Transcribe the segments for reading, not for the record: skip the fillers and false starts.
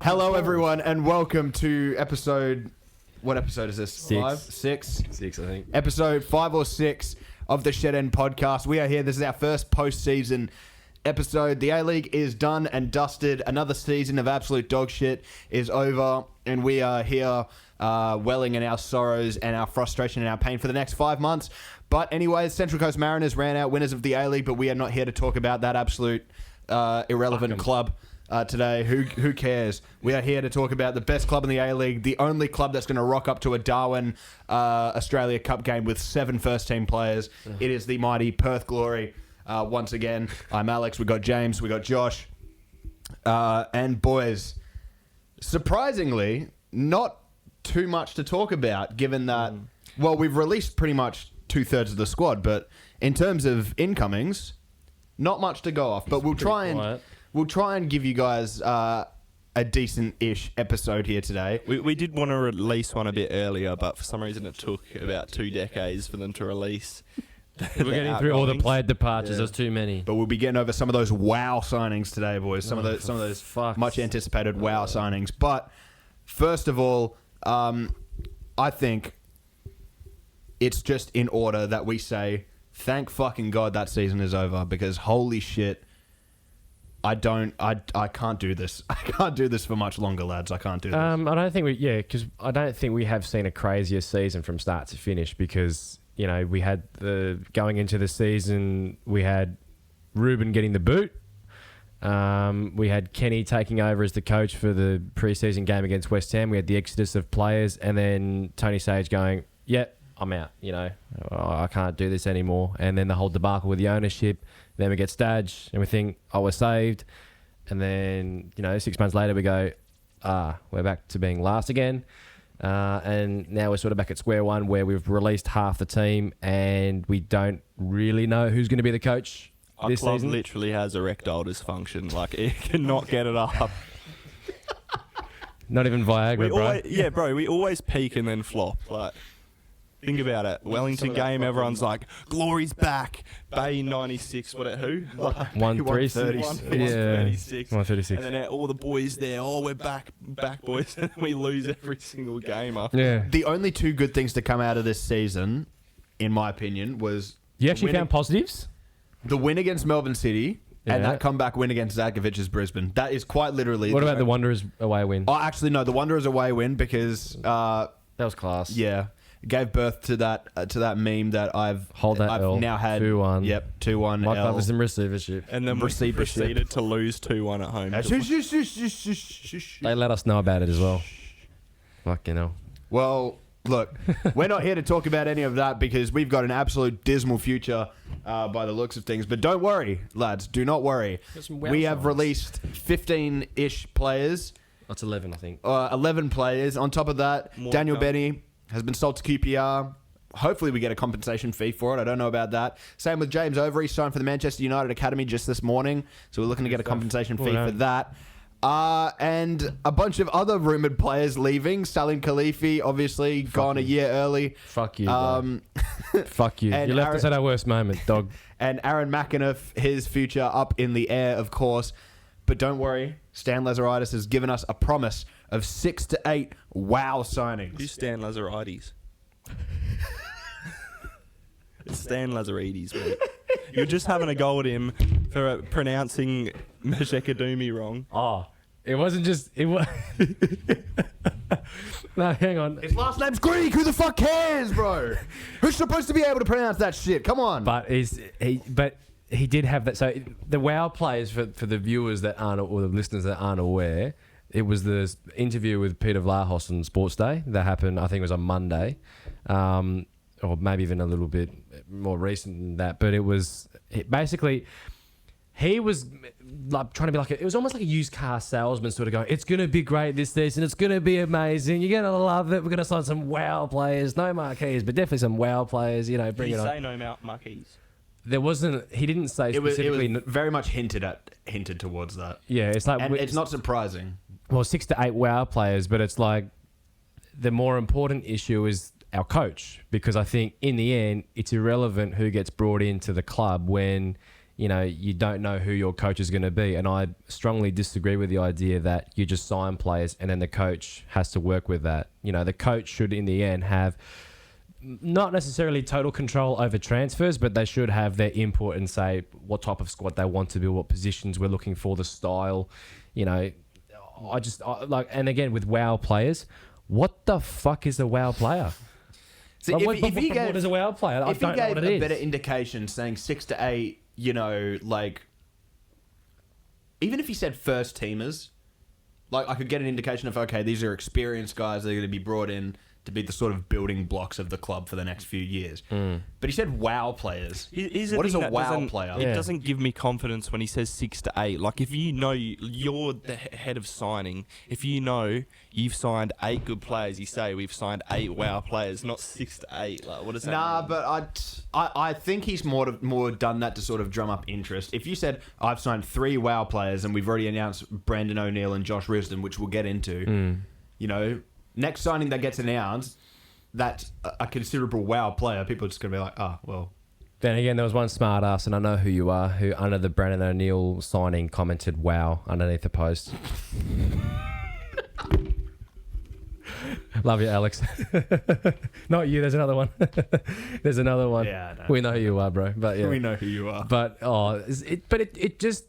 Hello, everyone, and welcome to episode... What episode is this? Six, I think. Episode 5 or 6 of the Shed End podcast. We are here. This is our first post-season episode. The A-League is done and dusted. Another season of absolute dog shit is over, and we are here welling in our sorrows and our frustration and our pain for the next 5 months. But anyways, Central Coast Mariners ran out winners of the A-League, but we are not here to talk about that absolute irrelevant club. Today, who cares? We are here to talk about the best club in the A-League, the only club that's going to rock up to a Darwin Australia Cup game with 7 first-team players. It is the mighty Perth Glory. Once again, I'm Alex, we got James, we got Josh. And boys, surprisingly, not too much to talk about, given that, well, we've released pretty much 2/3 of the squad, but in terms of incomings, not much to go off. But we'll try and give you guys a decent-ish episode here today. We did want to release one a bit earlier, but for some reason it took about 2 decades for them to release. We're getting through all the player departures. There's too many. But we'll be getting over some of those wow signings today, boys. Some of those much-anticipated wow signings. But first of all, I think it's just in order that we say, thank fucking God that season is over, because holy shit, I can't do this. I can't do this for much longer, lads. I can't do this. I don't think because I don't think we have seen a crazier season from start to finish, because, you know, we had going into the season, we had Ruben getting the boot. We had Kenny taking over as the coach for the preseason game against West Ham. We had the exodus of players, and then Tony Stage going, yep, I'm out, you know, I can't do this anymore. And then the whole debacle with the ownership. Then we get Staj, and we think, oh, we're saved. And then, you know, 6 months later we go, we're back to being last again. And now we're sort of back at square one, where we've released half the team and we don't really know who's going to be the coach this club season. Literally has erectile dysfunction. Like, it cannot get it up. Not even Viagra, bro. We always peak and then flop. Like, think about it. Wellington game, everyone's like, Glory's back. Bay 96, who? 136. Yeah, 136. And then all the boys there, we're back boys. And we lose every single game after. Yeah. The only 2 good things to come out of this season, in my opinion, was... You actually found positives? The win against Melbourne City and that comeback win against Zagovic's Brisbane. That is quite literally... What about the Wanderers away win? Oh, actually, no. The Wanderers away win because... that was class. Yeah. Gave birth to that meme that I've now had 2-1. Yep, 2-1. My club is in receivership. And then we proceeded to lose 2-1 at home. They let us know about it as well. Fucking hell. Well, look, we're not here to talk about any of that because we've got an absolute dismal future by the looks of things. But don't worry, lads. Do not worry. We have released 15-ish players. That's 11, I think. 11 players. On top of that, Daniel Benny has been sold to QPR. Hopefully we get a compensation fee for it. I don't know about that. Same with James Overy, signed for the Manchester United Academy just this morning. So we're looking to get a compensation fee for that. And a bunch of other rumoured players leaving. Salim Khalifi, obviously, gone a year early. Fuck you, Fuck you. You left us at our worst moment, dog. And Aaron McAnuff, his future up in the air, of course. But don't worry, Stan Lazaritis has given us a promise of 6 to 8 wow signings. Who's Stan Lazarides? It's Stan Lazarides, mate. You're just having a go at him for pronouncing Meshekadumi wrong. Oh, it wasn't just... It was... No, hang on. His last name's Greek. Who the fuck cares, bro? Who's supposed to be able to pronounce that shit? Come on. But he did have that. So the WoW players, for the viewers that aren't, or the listeners that aren't aware, it was the interview with Peter Vlahos on Sports Day that happened, I think it was on Monday, or maybe even a little bit more recent than that. But it was basically, he was like trying to be like, it was almost like a used car salesman sort of going, it's going to be great this season, it's going to be amazing, you're going to love it, we're going to sign some WoW players, no marquees, but definitely some WoW players, you know, bring it on. Did he say no marquees? There wasn't. He didn't say specifically. It was very much hinted towards that. Yeah, it's like, and it's not surprising. Well, 6 to 8 WoW players, but it's like the more important issue is our coach, because I think in the end it's irrelevant who gets brought into the club when you don't know who your coach is going to be. And I strongly disagree with the idea that you just sign players and then the coach has to work with that. The coach should, in the end, have not necessarily total control over transfers, but they should have their input and say what type of squad they want to build, what positions we're looking for, the style. And again, with WOW players, what the fuck is a WOW player? So what is a WOW player? If he gave a better indication saying 6 to 8, even if he said first teamers, I could get an indication of, okay, these are experienced guys that are going to be brought in to be the sort of building blocks of the club for the next few years. But he said WOW players. What is a WOW player? It doesn't give me confidence when he says 6 to 8. If you know you're the head of signing, if you know you've signed 8 good players, you say we've signed 8 WOW players, not 6 to 8. What does that mean? But I think he's more done that to sort of drum up interest. If you said, I've signed 3 WOW players and we've already announced Brandon O'Neill and Josh Risdon, which we'll get into, next signing that gets announced, that's a considerable WOW player. People are just going to be like, well. Then again, there was one smart ass, and I know who you are, who under the Brandon O'Neill signing commented "wow" underneath the post. Love you, Alex. Not you. There's another one. There's another one. Yeah, I know. We know who you are, bro. But yeah, we know who you are. But it just,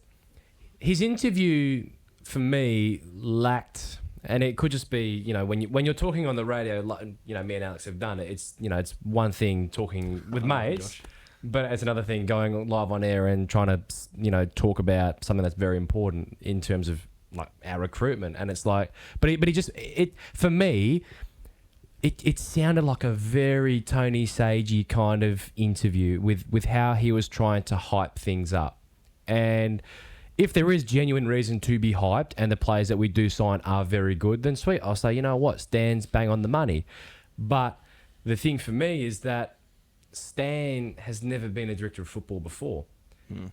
his interview for me lacked. And it could just be, when you're talking on the radio, me and Alex have done it. It's one thing talking with mates, but it's another thing going live on air and trying to, talk about something that's very important in terms of our recruitment. And it's for me, it sounded like a very Tony Sagey kind of interview with how he was trying to hype things up. And if there is genuine reason to be hyped and the players that we do sign are very good, then sweet, I'll say, you know what, Stan's bang on the money. But the thing for me is that Stan has never been a director of football before.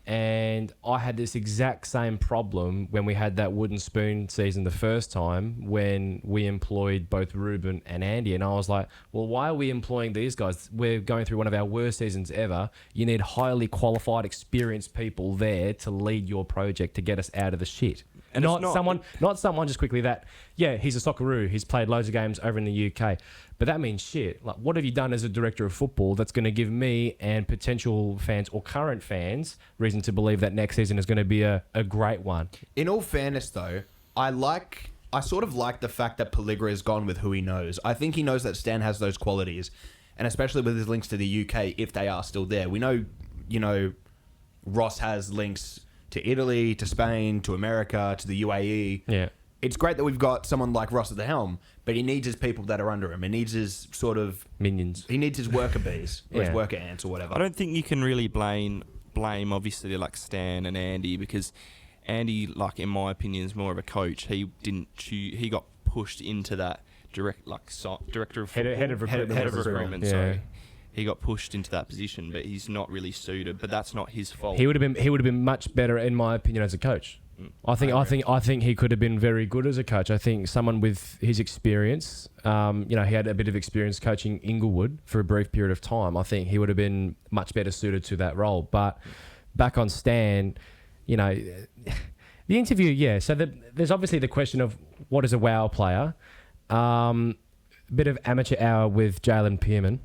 And I had this exact same problem when we had that wooden spoon season the first time when we employed both Ruben and Andy. And I was like, well, why are we employing these guys? We're going through one of our worst seasons ever. You need highly qualified, experienced people there to lead your project to get us out of the shit. And not someone just quickly that, he's a Socceroo. He's played loads of games over in the UK. But that means shit. What have you done as a director of football that's going to give me and potential fans or current fans reason to believe that next season is going to be a great one? In all fairness, though, I sort of like the fact that Pelligra has gone with who he knows. I think he knows that Stan has those qualities, and especially with his links to the UK, if they are still there. We know, Ross has links to Italy, to Spain, to America, to the UAE. Yeah. It's great that we've got someone like Ross at the helm, but he needs his people that are under him. He needs his sort of minions. He needs his worker bees or his worker ants or whatever. I don't think you can really blame obviously Stan and Andy, because Andy, in my opinion, is more of a coach. He got pushed into that director of football, head of recruitment. Yeah. Sorry. He got pushed into that position, but he's not really suited. But that's not his fault. He would have been much better, in my opinion, as a coach. I think he could have been very good as a coach. I think someone with his experience, he had a bit of experience coaching Inglewood for a brief period of time. I think he would have been much better suited to that role. But back on Stan, the interview, so there's obviously the question of what is a WOW player. Bit of amateur hour with Jalen Pearman.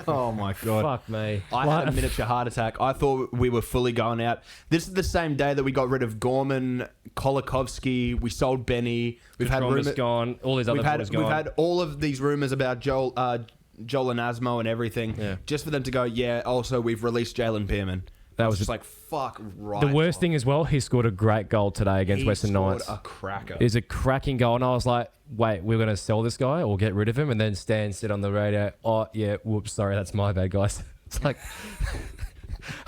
Oh my god! Fuck me! I had a miniature heart attack. I thought we were fully going out. This is the same day that we got rid of Gorman, Kolakovsky. We sold Benny. We've had rumors gone. All these other boys gone. We've had all of these rumors about Joel and Asmo and everything. Just for them to go. Yeah. Also, we've released Jalen Pearman. That was just like fuck right. The worst thing as well, he scored a great goal today against Western Knights. A cracker. It was a cracking goal, and I was like, wait, we're going to sell this guy or get rid of him? And then Stan said on the radio, oh, yeah, whoops, sorry, that's my bad, guys. It's like,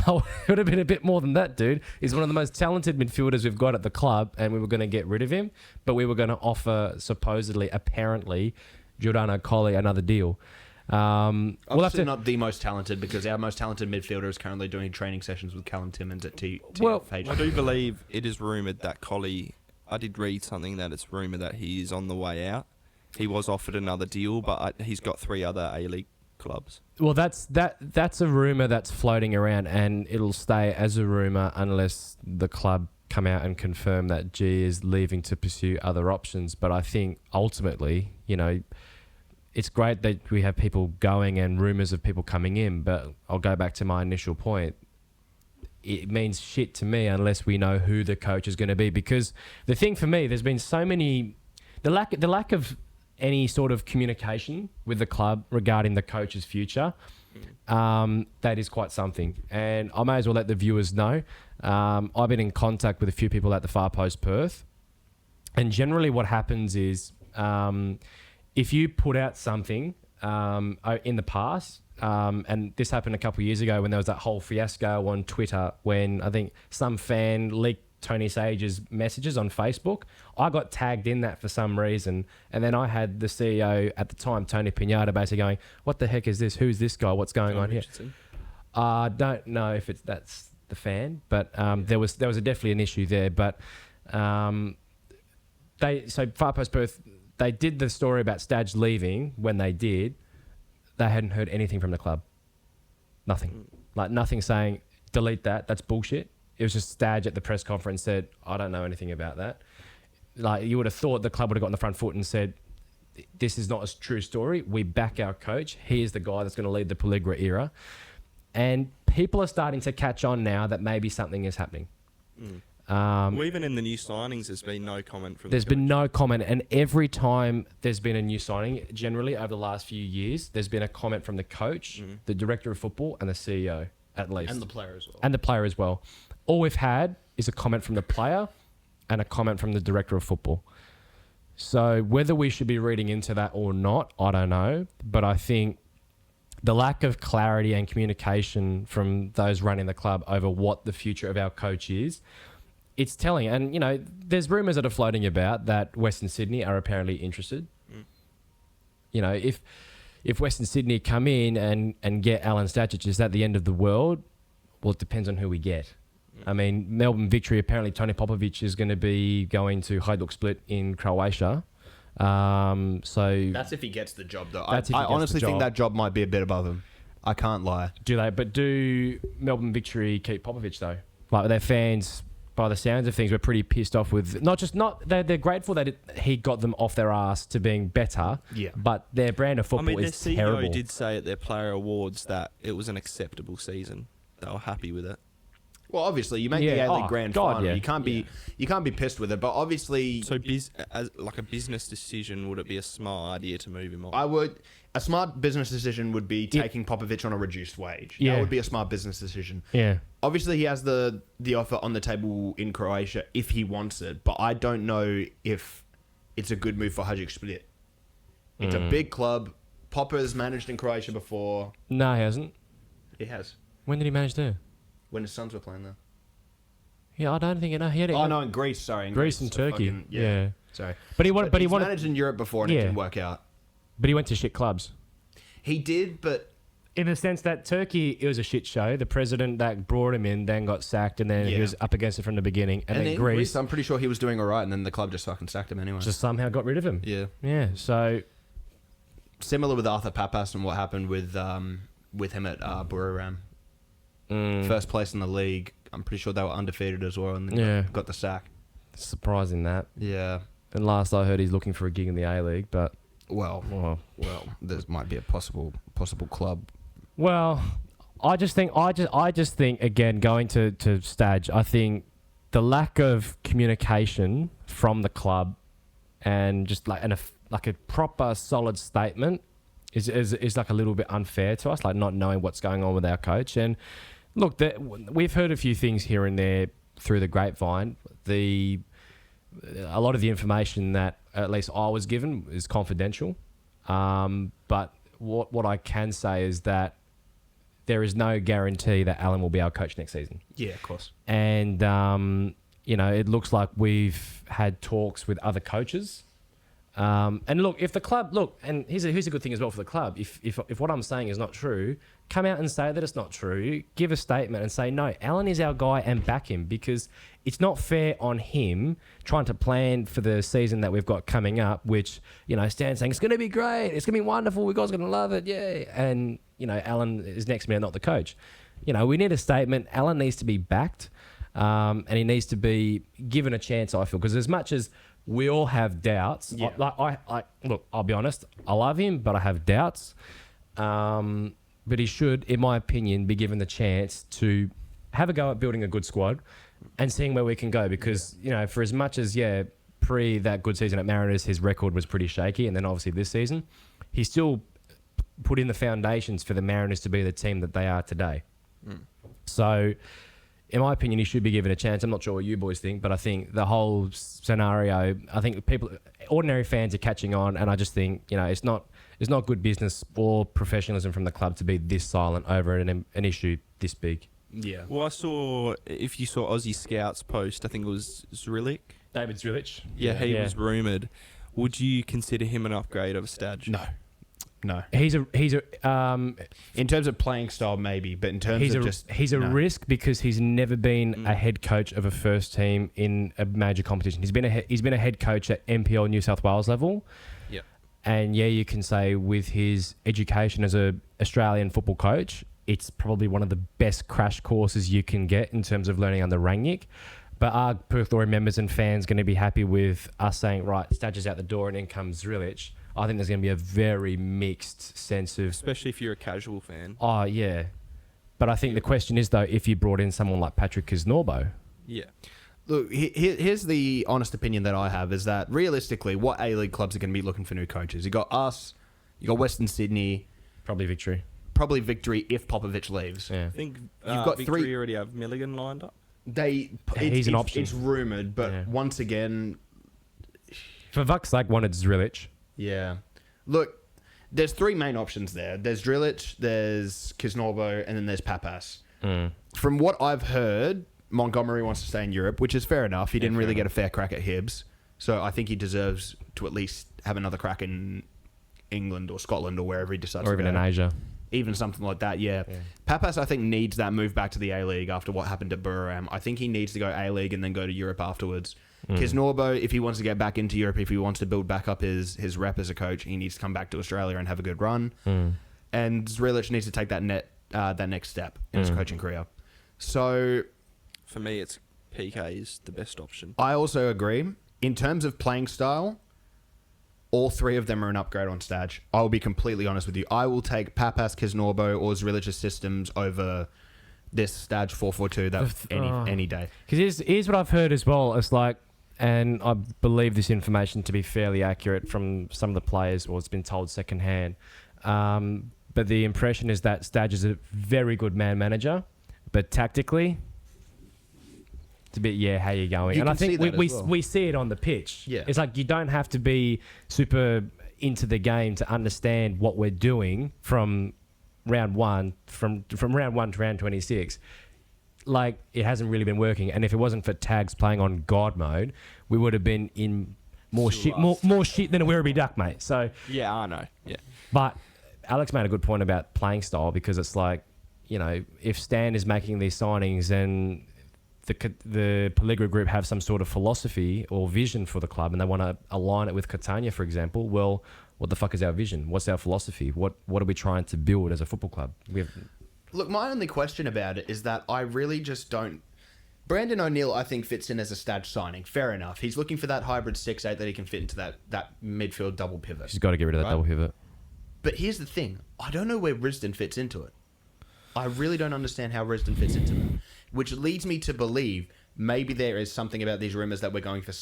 it would have been a bit more than that, dude. He's one of the most talented midfielders we've got at the club, and we were going to get rid of him, but we were going to offer, apparently, Giordano Colli another deal. Obviously not the most talented, because our most talented midfielder is currently doing training sessions with Callum Timmins at TFH. I do believe it is rumoured that Colli, I did read something that it's rumoured that he is on the way out. He was offered another deal, but he's got 3 other A-League clubs. Well, that's a rumor that's floating around, and it'll stay as a rumor unless the club come out and confirm that G is leaving to pursue other options. But I think ultimately, it's great that we have people going and rumors of people coming in, but I'll go back to my initial point. It means shit to me unless we know who the coach is going to be, because the thing for me, there's been so many, the lack of any sort of communication with the club regarding the coach's future, that is quite something. And I may as well let the viewers know. I've been in contact with a few people at the Far Post Perth, and generally what happens is, if you put out something in the past, and this happened a couple of years ago when there was that whole fiasco on Twitter when I think some fan leaked Tony Sage's messages on Facebook. I got tagged in that for some reason, and then I had the CEO at the time, Tony Pinata, basically going, "What the heck is this? Who's this guy? What's going on here?" I don't know if that's the fan, but there was definitely an issue there. But Far Post Perth, they did the story about Staj leaving. When they did, they hadn't heard anything from the club. Nothing. Like nothing saying, delete that. That's bullshit. It was just Staj at the press conference said, I don't know anything about that. Like you would have thought the club would have got on the front foot and said, this is not a true story. We back our coach. He is the guy that's going to lead the Pelligra era. And people are starting to catch on now that maybe something is happening. Well, even in the new signings, there's been no comment from There's been no comment. And every time there's been a new signing, generally over the last few years, there's been a comment from the coach, the director of football, and the CEO, at least. And the player as well. And the player as well. All we've had is a comment from the player and a comment from the director of football. So whether we should be reading into that or not, I don't know. But I think the lack of clarity and communication from those running the club over what the future of our coach is, it's telling. And, there's rumours that are floating about that Western Sydney are apparently interested. If Western Sydney come in and get Alen Stajcic, is that the end of the world? Well, it depends on who we get. I mean, Melbourne Victory, apparently Tony Popovic is going to be going to Hajduk Split in Croatia. So That's if he gets the job, though. That's if he I gets the honestly think job. that job might be a bit above him. I can't lie. do Melbourne Victory keep Popovic, though? Like, their fans, by the sounds of things, were pretty pissed off with... They're grateful that he got them off their ass to being better, but their brand of football is their CEO terrible. did say at their player awards that it was an acceptable season. They were happy with it. Well, obviously, you make the A-League grand final. Yeah. You can't be pissed with it, but obviously... So, as like a business decision, would it be a smart idea to move him on? A smart business decision would be taking Popovic on a reduced wage. Yeah. That would be a smart business decision. Yeah. Obviously, he has the offer on the table in Croatia if he wants it, but I don't know if it's a good move for Hajduk Split. It's a big club. Popper's managed in Croatia before. No, he hasn't. He has. When did he manage there? When his sons were playing there. Yeah, I don't think he had it. Oh, no, in Greece, sorry. In Greece and Turkey. Yeah. Sorry. But he He's managed in Europe before and it didn't work out. But he went to shit clubs. He did, but... In the sense that Turkey, it was a shit show. The president that brought him in then got sacked, and then he was up against it from the beginning. And then in Greece, I'm pretty sure he was doing all right, and then the club just fucking sacked him anyway. just somehow got rid of him. Yeah. Yeah, so... Similar with Arthur Papas and what happened with him at Buriram. First place in the league. I'm pretty sure they were undefeated as well, and then got the sack. Surprising that. Yeah. And last I heard, he's looking for a gig in the A-League, but... Well, there might be a possible club. Well, I just think again, going to Staj, I think the lack of communication from the club and just like a proper solid statement is like a little bit unfair to us, like not knowing what's going on with our coach. And look, we've heard a few things here and there through the grapevine. A lot of the information that at least I was given is confidential. But what I can say is that there is no guarantee that Alen will be our coach next season. Yeah, of course. And, it looks like we've had talks with other coaches. And look, if the club and here's a good thing as well for the club. If what I'm saying is not true, come out and say that it's not true. Give a statement and say no. Alen is our guy and back him, because it's not fair on him trying to plan for the season that we've got coming up. Which Stan's saying it's going to be great, it's going to be wonderful, we guys are going to love it, yeah. And Alen is next minute not the coach. We need a statement. Alen needs to be backed, and he needs to be given a chance. I feel, because as much as we all have doubts. Yeah. Look, I'll be honest. I love him, but I have doubts. But he should, in my opinion, be given the chance to have a go at building a good squad and seeing where we can go. Because, for as much as, pre that good season at Mariners, his record was pretty shaky. And then obviously this season, he still put in the foundations for the Mariners to be the team that they are today. So, in my opinion, he should be given a chance. I'm not sure what you boys think, but I think the whole scenario, I think ordinary fans are catching on, and I just think, it's not good business or professionalism from the club to be this silent over an issue this big. Yeah. Well, if you saw Aussie Scouts post, I think it was Zrilic. David Zrilic. Yeah, he was rumoured. Would you consider him an upgrade of Staj? No. He's a In terms of playing style, maybe, but in terms of he's a risk, because he's never been a head coach of a first team in a major competition. He's been a head coach at NPL New South Wales level. Yeah. And you can say with his education as a Australian football coach, it's probably one of the best crash courses you can get in terms of learning under Rangnick. But are Perth Glory members and fans going to be happy with us saying, right, Staj is out the door and in comes Zrilic? I think there's going to be a very mixed sense of... Especially if you're a casual fan. Oh, yeah. But I think the question is, though, if you brought in someone like Patrick Kisnorbo. Yeah. Look, here's the honest opinion that I have, is that realistically, what A-League clubs are going to be looking for new coaches? You got us, you got Western Sydney. Probably Victory. Probably Victory if Popovich leaves. Yeah. I think You've got Victory three... already have Milligan lined up. He's an option. It's rumoured, but once again... For fuck's sake, wanted Zrilic. Yeah. Look, there's three main options there. There's Zrilic, there's Kisnorbo, and then there's Papas. From what I've heard, Montgomery wants to stay in Europe, which is fair enough. He didn't really get a fair crack at Hibs. So I think he deserves to at least have another crack in England or Scotland or wherever he decides to go. Or even in Asia. Even something like that, yeah. Papas, I think, needs that move back to the A-League after what happened at Buriram. I think he needs to go A-League and then go to Europe afterwards. Kisnorbo, if he wants to get back into Europe, if he wants to build back up his rep as a coach, he needs to come back to Australia and have a good run. And Zrilic needs to take that next step in his coaching career. So... For me, it's PK is the best option. I also agree. In terms of playing style, all three of them are an upgrade on Staj. I will be completely honest with you. I will take Papas, Kisnorbo, or Zrilic's systems over this Staj 4-4-2 any day. Because here's what I've heard as well. It's like, and I believe this information to be fairly accurate from some of the players, or it's been told secondhand. But the impression is that Staj is a very good man manager, but tactically, it's a bit, how you going? And I think we see it on the pitch. Yeah. It's like you don't have to be super into the game to understand what we're doing from round one, from round 1 to round 26. Like, it hasn't really been working. And if it wasn't for Tags playing on God mode, we would have been in more shit than a Werribee Duck, mate. So yeah, I know. Yeah. But Alex made a good point about playing style, because it's like, if Stan is making these signings and the Pellegrini group have some sort of philosophy or vision for the club and they want to align it with Catania, for example, well, what the fuck is our vision? What's our philosophy? What are we trying to build as a football club? Look, my only question about it is that I really just don't... Brandon O'Neill, I think, fits in as a Staj signing. Fair enough. He's looking for that hybrid 6'8" that he can fit into that midfield double pivot. He's got to get rid of that double pivot. But here's the thing. I don't know where Risdon fits into it. I really don't understand how Risdon fits into it. Which leads me to believe maybe there is something about these rumours that we're going for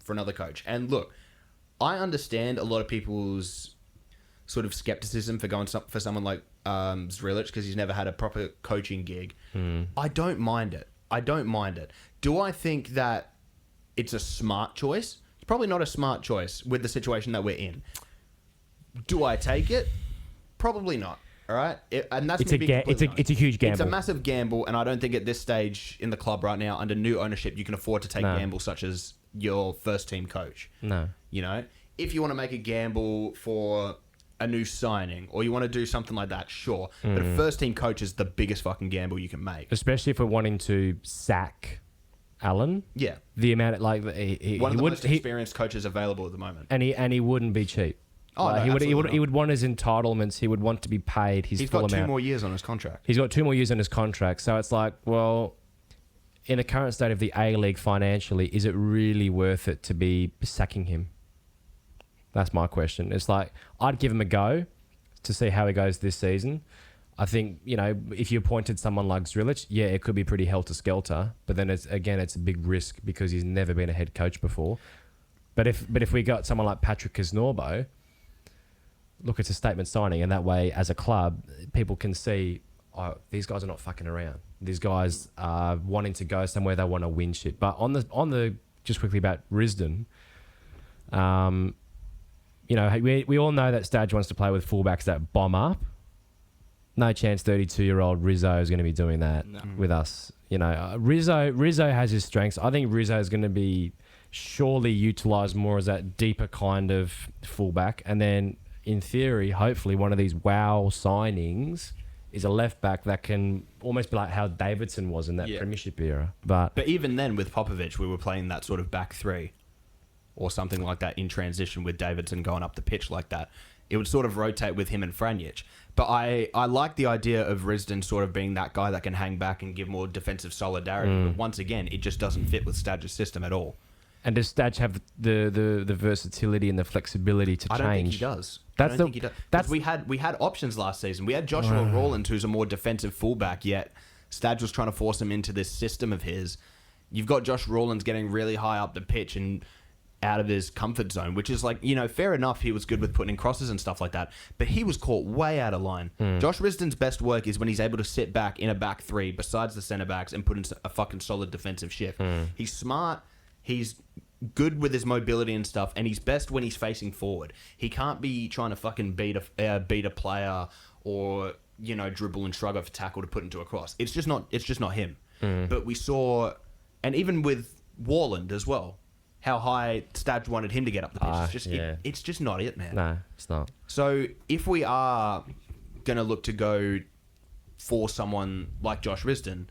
another coach. And look, I understand a lot of people's sort of skepticism for going for someone like Zrilic, because he's never had a proper coaching gig. I don't mind it. Do I think that it's a smart choice? It's probably not a smart choice with the situation that we're in. Do I take it? Probably not. All right, and that's it's a huge gamble. It's a massive gamble, and I don't think at this stage in the club right now, under new ownership, you can afford to take gambles such as your first team coach. No, if you want to make a gamble for a new signing or you want to do something like that, sure. But a first team coach is the biggest fucking gamble you can make. Especially if we're wanting to sack Alen. Yeah. The amount of, like, One of the most experienced coaches available at the moment. And he wouldn't be cheap. Oh, Like, no, he would want his entitlements. He would want to be paid his full amount. He's got 2 more years on his contract. He's got 2 more years on his contract. So it's like, well, in the current state of the A-League financially, is it really worth it to be sacking him? That's my question. It's like, I'd give him a go to see how he goes this season. I think, if you appointed someone like Zrilic, yeah, it could be pretty helter-skelter. But then, it's a big risk because he's never been a head coach before. But if we got someone like Patrick Kaznorbo, look, it's a statement signing. And that way, as a club, people can see, oh, these guys are not fucking around. These guys are wanting to go somewhere. They want to win shit. But on the just quickly about Risdon, we all know that Staj wants to play with fullbacks that bomb up. No chance 32-year-old Rizzo is going to be doing that with us. Rizzo has his strengths. I think Rizzo is going to be surely utilised more as that deeper kind of fullback. And then, in theory, hopefully one of these wow signings is a left back that can almost be like how Davidson was in that Premiership era. But even then, with Popovic, we were playing that sort of back three or something like that in transition with Davidson going up the pitch like that. It would sort of rotate with him and Franjic. But I like the idea of Risdon sort of being that guy that can hang back and give more defensive solidarity. But once again, it just doesn't fit with Staj's system at all. And does Staj have the versatility and the flexibility to change? I don't think he does. I don't think he does. We had options last season. We had Joshua Rawlins, who's a more defensive fullback, yet Staj was trying to force him into this system of his. You've got Josh Rawlins getting really high up the pitch and out of his comfort zone, which is like, fair enough. He was good with putting in crosses and stuff like that, but he was caught way out of line. Josh Risdon's best work is when he's able to sit back in a back three besides the centre backs and put in a fucking solid defensive shift. He's smart. He's good with his mobility and stuff, and he's best when he's facing forward. He can't be trying to fucking beat a player or dribble and shrug off a tackle to put into a cross. It's just not him. But we saw, and even with Warland as well, how high Staj wanted him to get up the pitch. It's just not it, man. No, it's not. So if we are going to look to go for someone like Josh Risdon,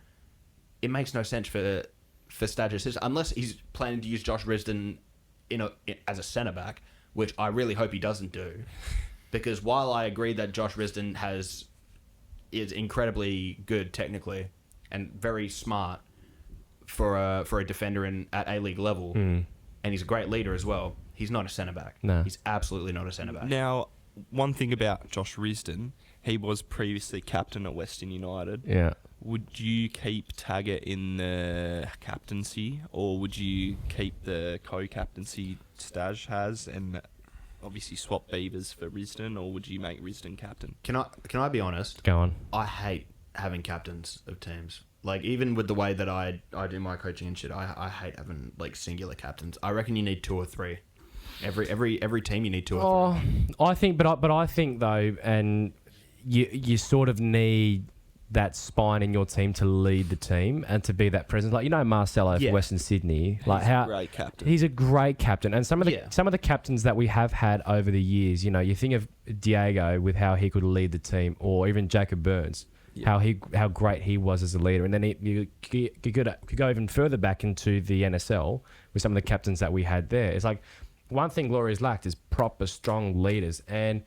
it makes no sense for Staj's system, unless he's planning to use Josh Risdon as a centre-back, which I really hope he doesn't do. Because while I agree that Josh Risdon is incredibly good technically and very smart for a defender at A-League level, and he's a great leader as well, he's not a centre-back. No. He's absolutely not a centre-back. Now, one thing about Josh Risdon, he was previously captain at Western United. Yeah. Would you keep Taggart in the captaincy, or would you keep the co-captaincy Staj has and obviously swap Beavers for Risdon, or would you make Risdon captain? Can I be honest? Go on. I hate having captains of teams. Like, even with the way that I do my coaching and shit, I hate having like singular captains. I reckon you need 2 or 3. Every team you need 2 or 3. I think though, and you sort of need that spine in your team to lead the team and to be that presence. Like, Marcelo for Western Sydney, like He's a great captain. He's a great captain, and some of the captains that we have had over the years, you think of Diego with how he could lead the team, or even Jacob Burns. Yeah. How great he was as a leader, and then you could go even further back into the NSL with some of the captains that we had there. It's like one thing Glory's lacked is proper strong leaders, and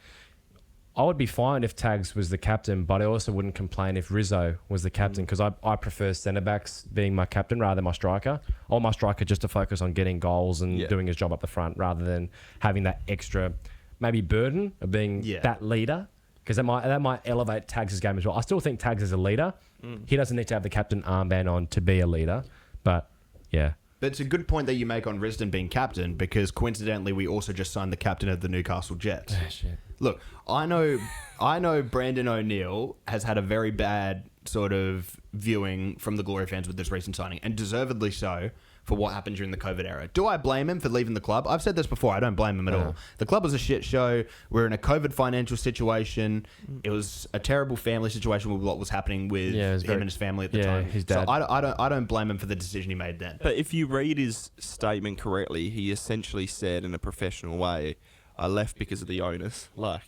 I would be fine if Tags was the captain, but I also wouldn't complain if Rizzo was the captain, because I prefer centre backs being my captain rather than my striker. I want my striker just to focus on getting goals and doing his job up the front, rather than having that extra maybe burden of being that leader. Because that might elevate Tags' game as well. I still think Tags is a leader. He doesn't need to have the captain armband on to be a leader. But, yeah. But it's a good point that you make on Risdon being captain, because coincidentally we also just signed the captain of the Newcastle Jets. Oh, shit. Look, I know Brandon O'Neill has had a very bad sort of viewing from the Glory fans with this recent signing, and deservedly so, for what happened during the COVID era. Do I blame him for leaving the club? I've said this before. I don't blame him at all. The club was a shit show. We're in a COVID financial situation. It was a terrible family situation with what was happening with him and his family at the time. His dad. So I don't blame him for the decision he made then. But if you read his statement correctly, he essentially said in a professional way, "I left because of the owners." Like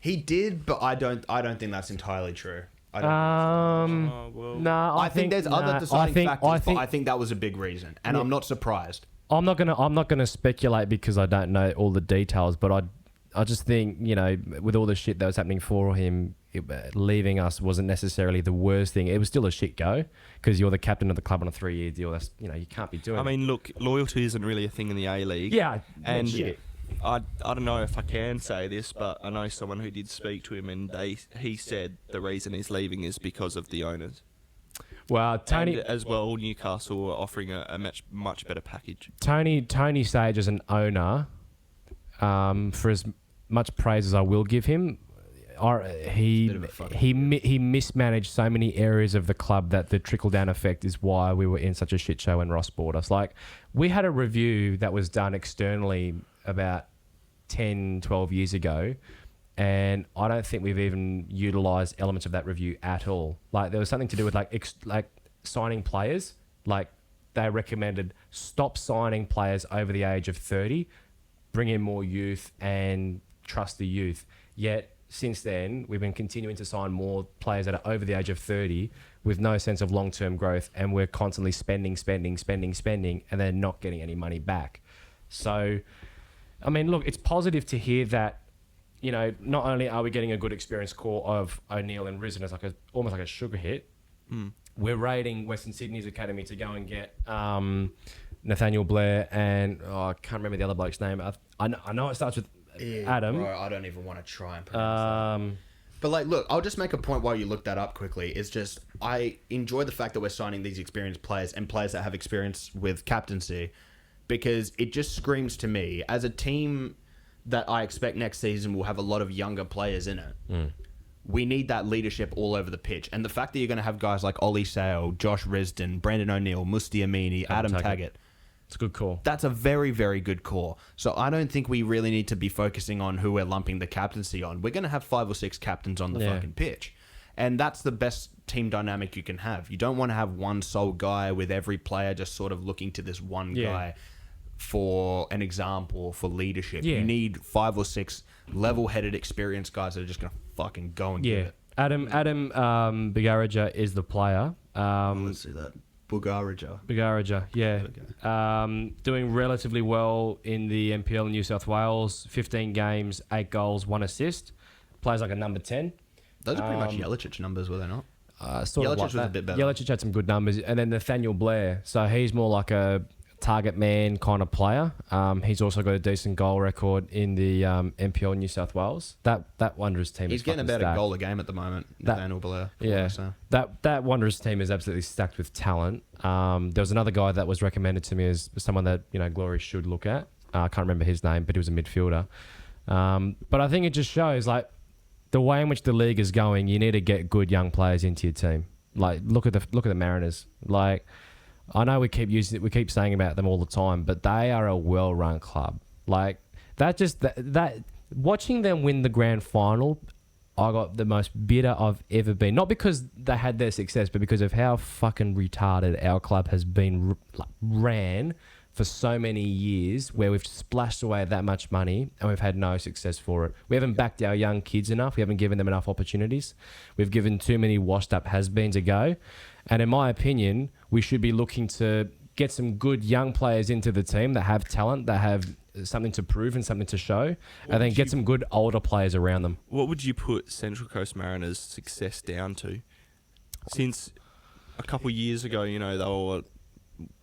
He did, but I don't think that's entirely true. I don't No, I think there's other deciding factors, but I think that was a big reason, and I'm not surprised. I'm not gonna speculate because I don't know all the details, but I just think, you know, with all the shit that was happening for him, leaving us wasn't necessarily the worst thing. It was still a shit go because you're the captain of the club on a 3-year deal. That's, you know, you can't be doing. I mean, look, loyalty isn't really a thing in the A-League. Yeah, and shit. I don't know if I can say this, but I know someone who did speak to him, and he said the reason he's leaving is because of the owners. Well, Tony, and as well, Newcastle were offering a much better package. Tony Stage as an owner, for as much praise as I will give him, he mismanaged so many areas of the club that the trickle down effect is why we were in such a shit show when Ross bought us. Like, we had a review that was done externally about 10, 12 years ago, and I don't think we've even utilised elements of that review at all. Like, there was something to do with like signing players. Like, they recommended stop signing players over the age of 30, bring in more youth and trust the youth. Yet since then, we've been continuing to sign more players that are over the age of 30 with no sense of long-term growth, and we're constantly spending, and then not getting any money back. So, I mean, look, it's positive to hear that, you know, not only are we getting a good experienced core of O'Neill and Risen as almost like a sugar hit, we're raiding Western Sydney's academy to go and get Nathaniel Blair and I can't remember the other bloke's name. I know it starts with Adam. Bro, I don't even want to try and pronounce that. But, like, look, I'll just make a point while you look that up quickly. It's just, I enjoy the fact that we're signing these experienced players and players that have experience with captaincy, because it just screams to me, as a team that I expect next season will have a lot of younger players in it, we need that leadership all over the pitch. And the fact that you're going to have guys like Ollie Sale, Josh Risdon, Brandon O'Neill, Musti Amini, Adam Taggart. It's a good call. That's a very, very good call. So I don't think we really need to be focusing on who we're lumping the captaincy on. We're going to have 5 or 6 captains on the fucking pitch. And that's the best team dynamic you can have. You don't want to have one sole guy with every player just sort of looking to this one guy for an example, for leadership. You need 5 or 6 level-headed, experienced guys that are just going to fucking go and give it. Adam Bigaraja is the player. Let's see that. Bigaraja, yeah. Doing relatively well in the NPL in New South Wales. 15 games, 8 goals, 1 assist. Plays like a number 10. Those are pretty much Jelicic numbers, were they not? Sort of like was a bit better. Jelicic had some good numbers. And then Nathaniel Blair. So he's more like a target man kind of player. He's also got a decent goal record in the NPL New South Wales. That Wanderers team He's is getting about stacked. a goal a game at the moment, Nathaniel Blair. Yeah, that Wanderers team is absolutely stacked with talent. There was another guy that was recommended to me as someone that, you know, Glory should look at. I can't remember his name, but he was a midfielder. But I think it just shows, like, the way in which the league is going. You need to get good young players into your team. Like, look at the Mariners. Like, I know we keep saying about them all the time, but they are a well-run club. Like, that watching them win the grand final, I got the most bitter I've ever been. Not because they had their success, but because of how fucking retarded our club has been ran for so many years, where we've splashed away that much money and we've had no success for it. We haven't backed our young kids enough. We haven't given them enough opportunities. We've given too many washed-up has-beens a go. And in my opinion, we should be looking to get some good young players into the team that have talent, that have something to prove and something to show, and then get some good older players around them. What would you put Central Coast Mariners' success down to? Since a couple of years ago, you know, they were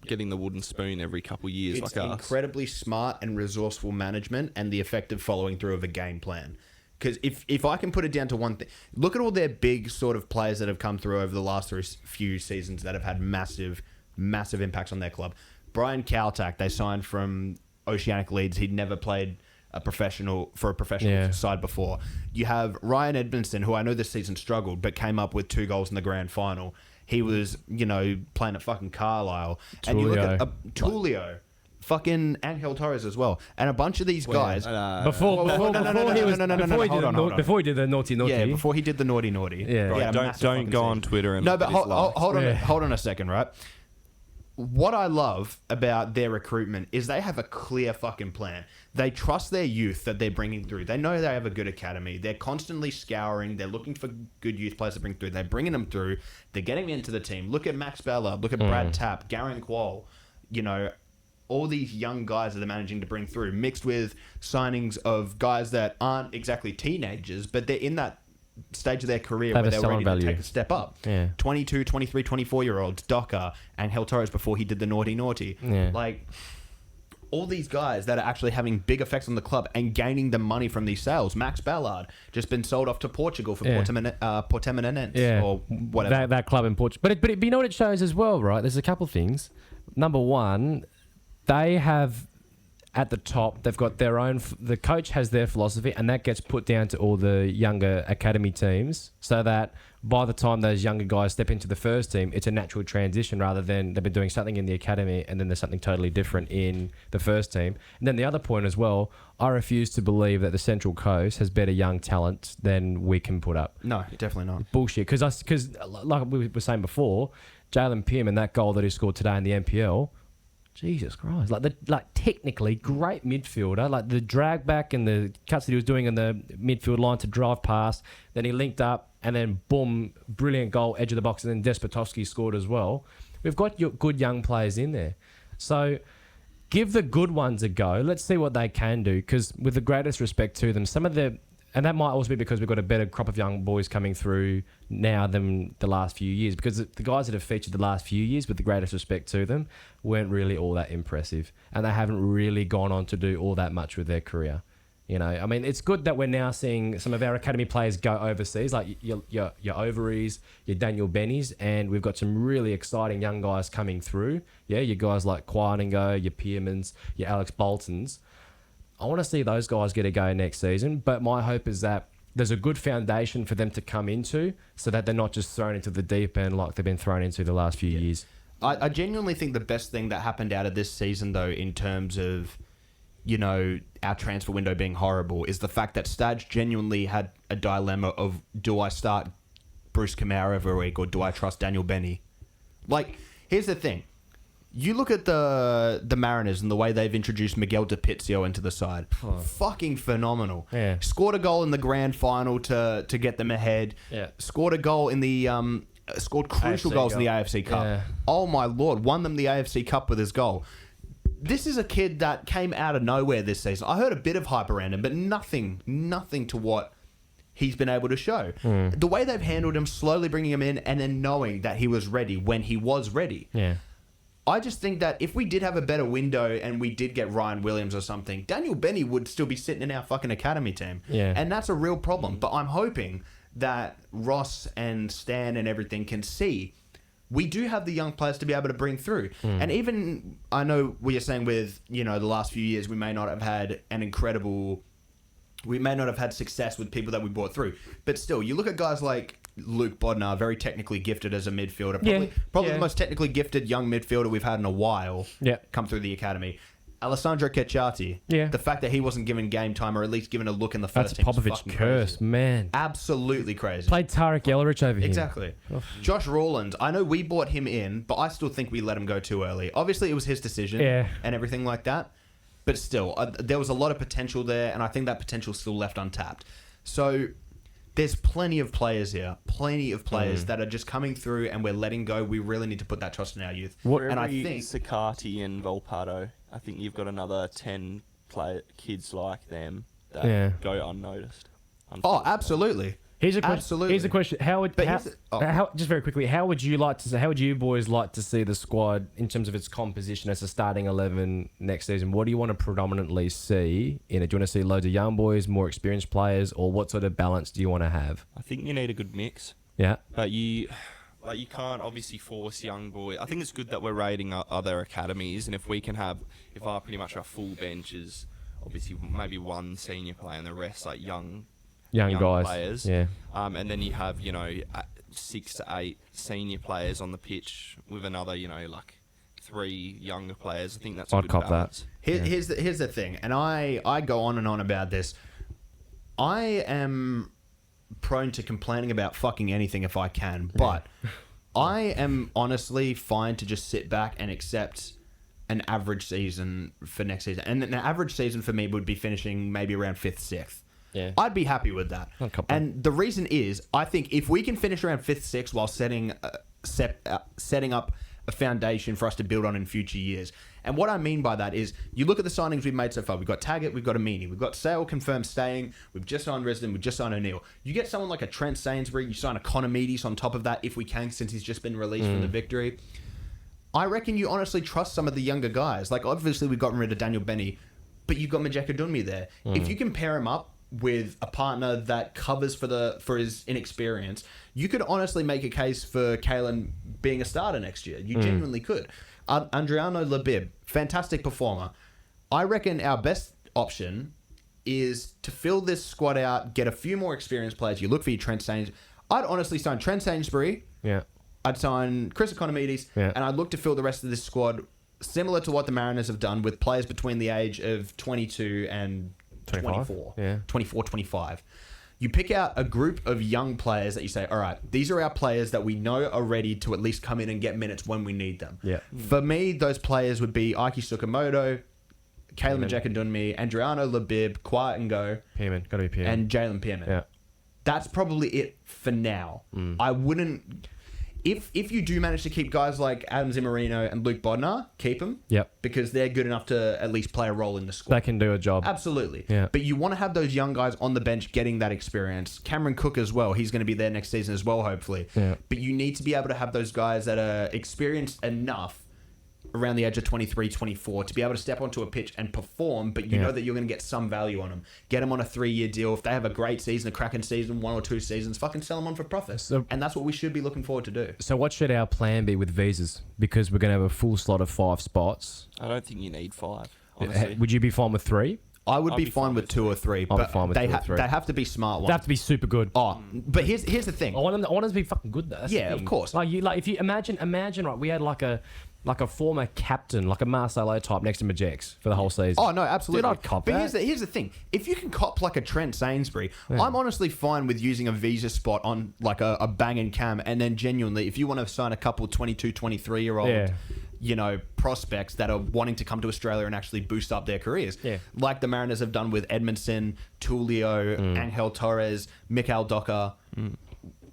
getting the wooden spoon every couple of years, it's like us. Incredibly smart and resourceful management and the effective following through of a game plan. Because if I can put it down to one thing, look at all their big sort of players that have come through over the last few seasons that have had massive impacts on their club. Brian Kaltak, they signed from Oceanic Leeds. He'd never played a professional side before. You have Ryan Edmondson, who I know this season struggled, but came up with 2 goals in the grand final. he was, playing at fucking Carlisle. And you look at Tulio, fucking Angel Torres as well. And a bunch of these guys. Before he did the naughty. Yeah, before he did the naughty. Yeah. Right, don't go on Twitter and no, but hold on a second, right? What I love about their recruitment is they have a clear fucking plan. They trust their youth that they're bringing through. They know they have a good academy. They're constantly scouring. They're looking for good youth players to bring through. They're bringing them through. They're getting into the team. Look at Max Ballard. Look at Brad Tapp, Garen Quall. All these young guys that they're managing to bring through, mixed with signings of guys that aren't exactly teenagers, but they're in that stage of their career where they're ready to take a step up. Yeah. 22, 23, 24-year-olds, Docker, and Angel Torres before he did the naughty. Yeah. Like, all these guys that are actually having big effects on the club and gaining the money from these sales. Max Ballard just been sold off to Portugal for Portimonense or whatever. That club in Portugal. But you know what it shows as well, right? There's a couple of things. Number one, they have... At the top, they've got their own... The coach has their philosophy, and that gets put down to all the younger academy teams, so that by the time those younger guys step into the first team, it's a natural transition rather than they've been doing something in the academy and then there's something totally different in the first team. And then the other point as well, I refuse to believe that the Central Coast has better young talent than we can put up. No, definitely not. Bullshit. Because like we were saying before, Jalen Pearman, that goal that he scored today in the NPL... Jesus Christ! Like technically great midfielder. Like the drag back and the cuts that he was doing in the midfield line to drive past. Then he linked up and then boom, brilliant goal, edge of the box, and then Despotovsky scored as well. We've got good young players in there, so give the good ones a go. Let's see what they can do. Because with the greatest respect to them, some of the... And that might also be because we've got a better crop of young boys coming through now than the last few years. Because the guys that have featured the last few years, with the greatest respect to them, weren't really all that impressive. And they haven't really gone on to do all that much with their career. I mean, it's good that we're now seeing some of our academy players go overseas, like your Overys, your Daniel Bennies, and we've got some really exciting young guys coming through. Yeah, your guys like Kwaningo, your Pearmans, your Alex Boltons. I want to see those guys get a go next season, but my hope is that there's a good foundation for them to come into so that they're not just thrown into the deep end like they've been thrown into the last few years. I genuinely think the best thing that happened out of this season, though, in terms of, our transfer window being horrible, is the fact that Staj genuinely had a dilemma of, do I start Bruce Kamara every week or do I trust Daniel Benny? Like, here's the thing. You look at the Mariners and the way they've introduced Miguel De Pizio into the side. Oh. Fucking phenomenal. Yeah. Scored a goal in the grand final to get them ahead. Yeah. Scored a goal in the... scored crucial goals in the AFC Cup. Yeah. Oh my Lord. Won them the AFC Cup with his goal. This is a kid that came out of nowhere this season. I heard a bit of hype around him, but nothing to what he's been able to show. The way they've handled him, slowly bringing him in and then knowing that he was ready when he was ready. Yeah. I just think that if we did have a better window and we did get Ryan Williams or something, Daniel Benny would still be sitting in our fucking academy team. Yeah. And that's a real problem. But I'm hoping that Ross and Stan and everything can see we do have the young players to be able to bring through. And even, I know what you're saying with, the last few years, we may not have had success with people that we brought through. But still, you look at guys like Luke Bodnar, very technically gifted as a midfielder. Probably the most technically gifted young midfielder we've had in a while come through the academy. Alessandro Cecchati. Yeah. The fact that he wasn't given game time or at least given a look in the first team. That's Popovich curse, man. Absolutely crazy. Played Tarek Yelerich over here. Exactly. Josh Rawlins, I know we bought him in, but I still think we let him go too early. Obviously, it was his decision and everything like that. But still, there was a lot of potential there, and I think that potential is still left untapped. So there's plenty of players here, that are just coming through and we're letting go. We really need to put that trust in our youth. And I think Sakati and Volpato, I think you've got another 10 kids like them that go unnoticed. Oh, absolutely. Here's a question. Just very quickly, how would you boys like to see the squad in terms of its composition as a starting 11 next season? What do you want to predominantly see in it? Do you want to see loads of young boys, more experienced players, or what sort of balance do you want to have? I think you need a good mix. Yeah. But you can't obviously force young boys. I think it's good that we're rating other academies, and if our full bench is obviously maybe one senior player and the rest like young guys, players. Yeah. And then you have, 6 to 8 senior players on the pitch with another, like 3 younger players. I think that's a I'd good cop that. balance. Here's the thing, and I go on and on about this. I am prone to complaining about fucking anything if I can, but I am honestly fine to just sit back and accept an average season for next season. And an average season for me would be finishing maybe around 5th, 6th. Yeah. I'd be happy with that. I'd cop that. And the reason is, I think if we can finish around 5th, 6th while setting up a foundation for us to build on in future years. And what I mean by that is, you look at the signings we've made so far. We've got Taggart, we've got Amini, we've got Sale confirmed staying, we've just signed Resident, we've just signed O'Neill. You get someone like a Trent Sainsbury, you sign a Economides on top of that if we can, since he's just been released from the Victory. I reckon you honestly trust some of the younger guys. Like, obviously we've gotten rid of Daniel Benny, but you've got Majeka Dunmi there. If you can pair him up with a partner that covers for his inexperience, you could honestly make a case for Kalen being a starter next year. You genuinely could. Adriano Labib, fantastic performer. I reckon our best option is to fill this squad out, get a few more experienced players. You look for your Trent Sainsbury. I'd honestly sign Trent Sainsbury. Yeah. I'd sign Chris Economides, and I'd look to fill the rest of this squad similar to what the Mariners have done with players between the age of 22 and 24. Yeah. 24, 25. You pick out a group of young players that you say, all right, these are our players that we know are ready to at least come in and get minutes when we need them. Yeah. For me, those players would be Aiki Tsukamoto, Caleb Majeka-Dunmi, Adriano Labib, Quiet and Go, Pearman. Got to be Pearman. and Jalen Pearman. Yeah. That's probably it for now. I wouldn't... If you do manage to keep guys like Adam Zimmerino and Luke Bodnar, keep them. Yep. Because they're good enough to at least play a role in the squad. They can do a job. Absolutely. Yeah. But you want to have those young guys on the bench getting that experience. Cameron Cook as well. He's going to be there next season as well, hopefully. Yeah. But you need to be able to have those guys that are experienced enough around the age of 23, 24 to be able to step onto a pitch and perform, but you know that you're going to get some value on them. Get them on a 3-year deal. If they have a great season, a cracking season, 1 or 2 seasons, fucking sell them on for profit. And that's what we should be looking forward to do. So what should our plan be with visas? Because we're going to have a full slot of 5 spots. I don't think you need 5, honestly. Would you be fine with 3? I would be fine with 2 or 3, I'll be but fine with they 2 or 3. they have to be smart ones. They have to be super good. Oh, but here's the thing. I want them to be fucking good though. That's the Yeah, thing. of course. Like if you imagine right, we had like a former captain, like a Marcelo type next to Majex for the whole season. Oh, no, absolutely. Dude, I'd cop but that. here's the thing. If you can cop like a Trent Sainsbury, I'm honestly fine with using a visa spot on like a banging cam, and then genuinely, if you want to sign a couple 22, 23-year-old, prospects that are wanting to come to Australia and actually boost up their careers, like the Mariners have done with Edmondson, Tulio, Angel Torres, Mikael Docker,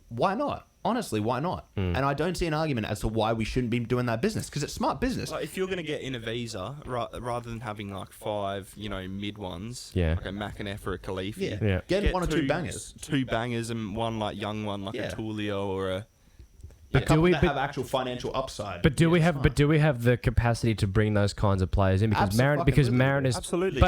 why not? Honestly, why not? And I don't see an argument as to why we shouldn't be doing that business, because it's smart business. Like, if you're going to get in a visa, rather than having like 5, mid ones, Yeah. like a McInnes or a Khalifi, Yeah. Get 1 or 2 bangers. 2 bangers and one like young one, like Yeah. a Tulio or a... A couple that have actual financial upside. But do we have the capacity to bring those kinds of players in? Because Mariners, Absolutely.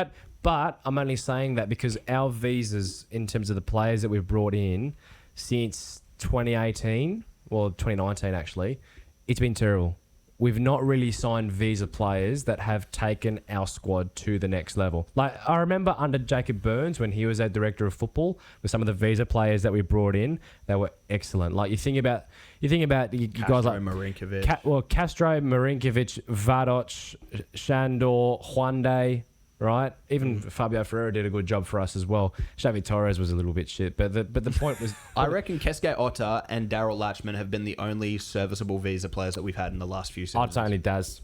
But I'm only saying that because our visas, in terms of the players that we've brought in since 2018, well 2019 actually, it's been terrible. We've not really signed visa players that have taken our squad to the next level. Like, I remember under Jacob Burns, when he was our director of football, with some of the visa players that we brought in, they were excellent. Like, you think about you guys like Marinkovic. Castro, Marinkovic, Vadoc, Shandor, Juande, right? Even Fabio Ferreira did a good job for us as well. Xavi Torres was a little bit shit, but the point was... I reckon Keske Otter and Daryl Latchman have been the only serviceable visa players that we've had in the last few seasons. I'd say only Daz.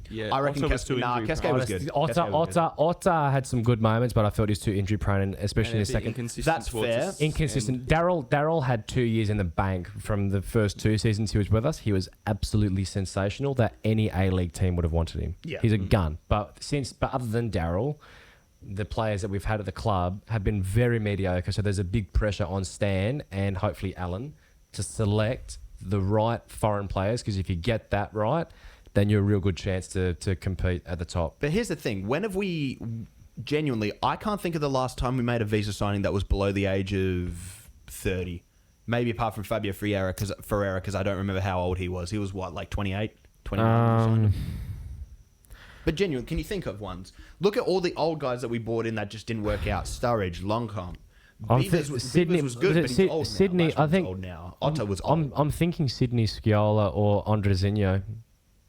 Yeah, I reckon Keske was good. Otter had some good moments, but I felt he was too injury prone, and especially in the second. That's fair. Inconsistent. Daryl had 2 years in the bank from the first 2 seasons he was with us. He was absolutely sensational. That any A-League team would have wanted him. Yeah. He's a gun. But other than Daryl, the players that we've had at the club have been very mediocre. So there's a big pressure on Stan and hopefully Alen to select the right foreign players, because if you get that right, then you're a real good chance to compete at the top. But here's the thing. When have we... Genuinely, I can't think of the last time we made a visa signing that was below the age of 30. Maybe apart from Fabio Ferreira, because I don't remember how old he was. He was, what, like 28? 29? But genuinely, can you think of ones? Look at all the old guys that we brought in that just didn't work out. Sturridge, Longcomb, Sydney was good, but he's old Sydney. now. I think old now. Otto was old. I'm thinking Sydney Sciola or Andrezinho.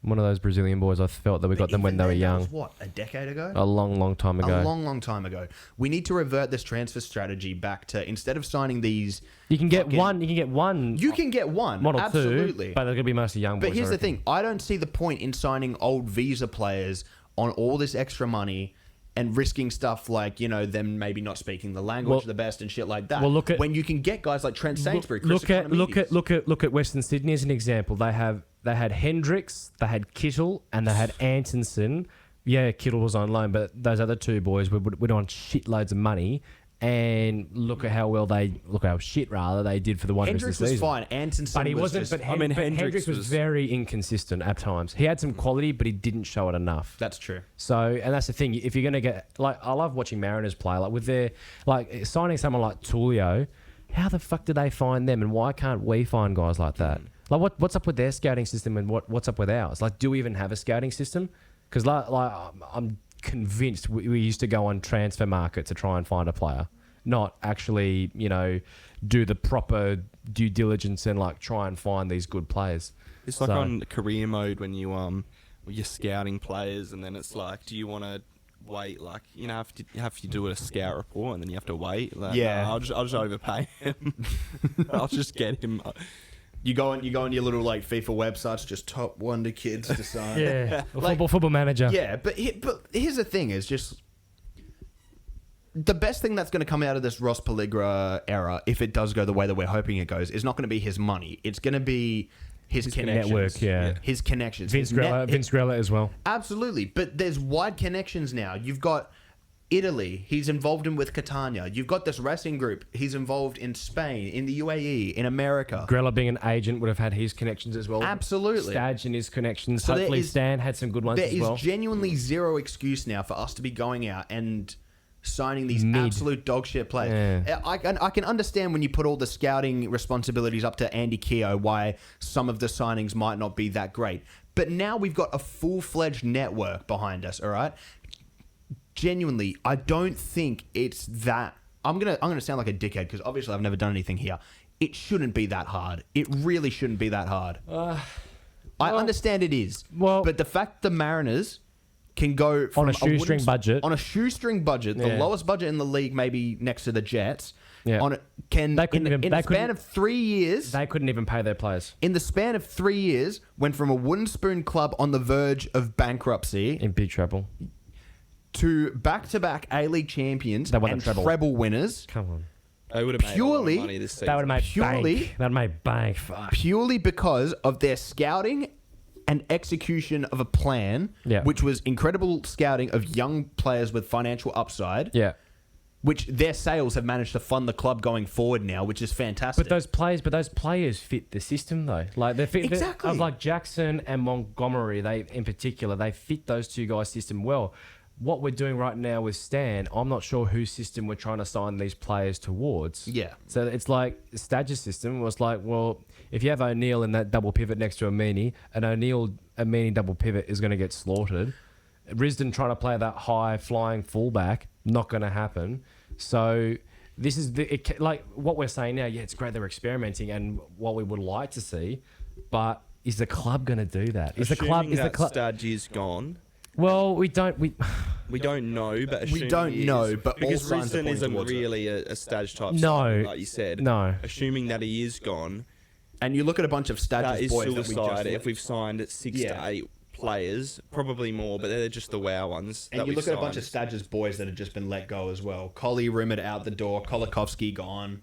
One of those Brazilian boys. I felt that we got them when they were young. That was what, a decade ago? A long time ago. A long time ago. We need to revert this transfer strategy back to, instead of signing these... You can get one. You can get one. You can get one. One or absolutely. two. But they're going to be mostly young boys. But here's the thing. I don't see the point in signing old visa players on all this extra money and risking stuff like, them maybe not speaking the language the best and shit like that. Well, look at... When you can get guys like Trent Sainsbury, look at Western Sydney as an example. They had Hendricks, they had Kittle, and they had Antonsen. Yeah, Kittle was on loan, but those other two boys were on shitloads of money. And look at how shit they did for the Wanderers Hendricks this season. was fine. Antonsen but he was wasn't. just, But Hendricks was very inconsistent at times. He had some quality, but he didn't show it enough. That's true. So, and that's the thing. If you're gonna get I love watching Mariners play. Like with their signing someone like Tulio, how the fuck do they find them, and why can't we find guys like that? Like what's up with their scouting system, and what's up with ours? Like, do we even have a scouting system? Because I'm convinced we used to go on Transfer Market to try and find a player, not actually do the proper due diligence and try and find these good players. It's like on career mode when you're scouting players, and then it's like, do you want to wait? You have to do a scout report, and then you have to wait. Yeah, no, I'll just overpay him. I'll just get him. You go on your little FIFA websites, just top wonder kids to sign. Yeah, football manager. Yeah, but here's the thing: is just the best thing that's going to come out of this Ross Peligra era, if it does go the way that we're hoping it goes, is not going to be his money. It's going to be his connections. Network, yeah. His connections. Vince Grella as well. Absolutely, but there's wide connections now. You've got Italy, he's involved in with Catania. You've got this wrestling group, he's involved in Spain, in the UAE, in America. Grella being an agent would have had his connections as well. Absolutely. Staj and his connections. So hopefully Stan had some good ones as well. There is genuinely zero excuse now for us to be going out and signing these absolute dog shit players. Yeah. I can understand when you put all the scouting responsibilities up to Andy Keogh why some of the signings might not be that great. But now we've got a full-fledged network behind us, all right? Genuinely, I don't think it's that... I'm gonna sound like a dickhead because obviously I've never done anything here. It shouldn't be that hard. It really shouldn't be that hard. I understand it is. But the fact the Mariners can go from on a shoestring budget, the lowest budget in the league, maybe next to the Jets. Yeah. In the span of 3 years, they couldn't even pay their players. In the span of 3 years, went from a wooden spoon club on the verge of bankruptcy in big trouble to back-to-back A-League champions and treble winners. Come on. They would have made a lot of money this season. They would have made bank. Fuck. Purely because of their scouting and execution of a plan, which was incredible scouting of young players with financial upside. Yeah. Which their sales have managed to fund the club going forward now, which is fantastic. But those players fit the system though. They fit exactly. Like Jackson and Montgomery, they fit those two guys' system well. What we're doing right now with Stan, I'm not sure whose system we're trying to sign these players towards. Yeah. So it's like Staj's system was like, well, if you have O'Neill in that double pivot next to Amini, an O'Neill-Amini double pivot is going to get slaughtered. Risdon trying to play that high-flying fullback, not going to happen. So this is what we're saying now. Yeah, it's great they're experimenting and what we would like to see, but is the club going to do that? Is the club? Staj is gone. Well, we don't know, but we don't know, but because all signs are Risdon pointing isn't towards really a Staj type. No, like you said. No, assuming that he is gone, and you look at a bunch of Staj's boys that we just if we've signed 6 to 8 players, probably more, but they're just the wow ones. And you look at a bunch of Staj's boys that have just been let go as well. Collie rumored out the door. Kolakovsky gone.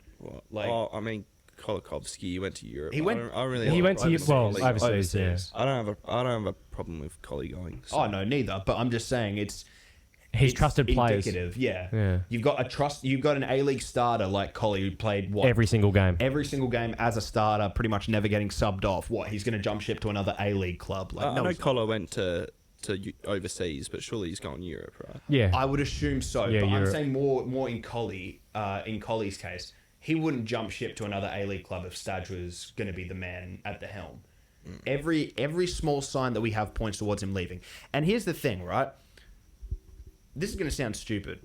Kolakovsky went to Europe. He went to overseas. Yeah. I don't have a problem with Collie going. So. Oh no, neither. But I'm just saying he's trusted players. Indicative, yeah. You've got an A-League starter like Collie who played every single game as a starter, pretty much never getting subbed off. He's going to jump ship to another A-League club? I know Collar went to overseas, but surely he's gone Europe, right? Yeah, I would assume so. Yeah, but Europe. I'm saying more in Collie. In Collie's case, he wouldn't jump ship to another A-League club if Staj was going to be the man at the helm. Every small sign that we have points towards him leaving. And here's the thing, right? This is going to sound stupid.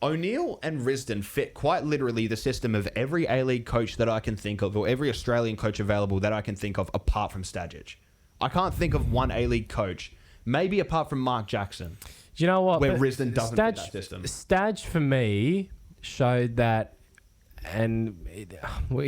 O'Neill and Risdon fit quite literally the system of every A-League coach that I can think of, or every Australian coach available that I can think of, apart from Stajcic. I can't think of one A-League coach, maybe apart from Mark Jackson. Do you know what? Where Risdon doesn't fit that system. Staj, for me, showed that, and he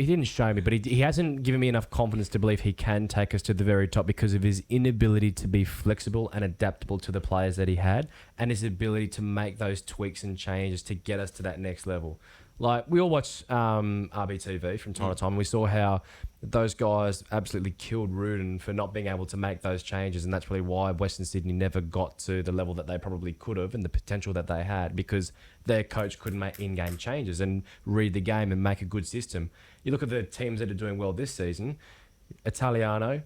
didn't show me, but he hasn't given me enough confidence to believe he can take us to the very top because of his inability to be flexible and adaptable to the players that he had, and his ability to make those tweaks and changes to get us to that next level. Like, we all watch RBTV from time to time, and we saw how those guys absolutely killed Rudin for not being able to make those changes, and that's probably why Western Sydney never got to the level that they probably could have and the potential that they had, because their coach couldn't make in-game changes and read the game and make a good system. You look at the teams that are doing well this season, Italiano,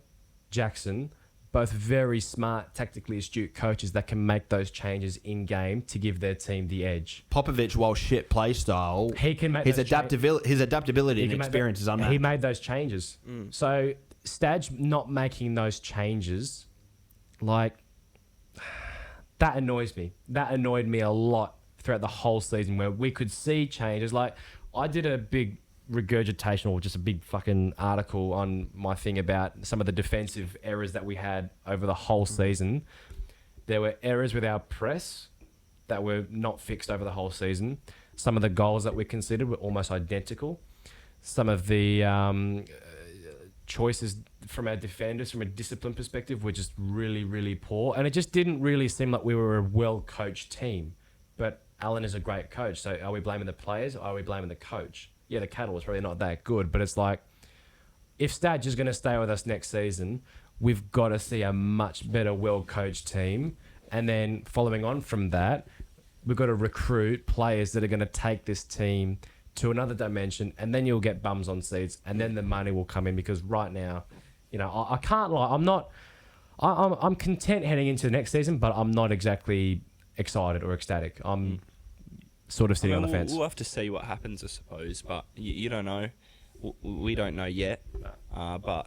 Jackson, both very smart, tactically astute coaches that can make those changes in-game to give their team the edge. Popovich, while shit play style, He can make his those adaptability and experience is unmatched. He made those changes. So Staj not making those changes, like, that annoys me. That annoyed me a lot throughout the whole season, where we could see changes. Like, I did a big regurgitation, or just a big fucking article on my thing about some of the defensive errors that we had over the whole season. There were errors with our press that were not fixed over the whole season. Some of the goals that we considered were almost identical. Some of the choices from our defenders, from a discipline perspective, were just really, really poor. And it just didn't really seem like we were a well-coached team. But Alen is a great coach, so are we blaming the players, or are we blaming the coach? Yeah, the cattle is probably not that good, but it's like, if Staj is going to stay with us next season, we've got to see a much better, well-coached team. And then following on from that, we've got to recruit players that are going to take this team to another dimension, and then you'll get bums on seats, and then the money will come in, because right now, you know, I can't lie, I'm content heading into the next season, but I'm not exactly excited or ecstatic. I'm sort of sitting on the fence. We'll have to see what happens, I suppose, but you don't know. We don't know yet. But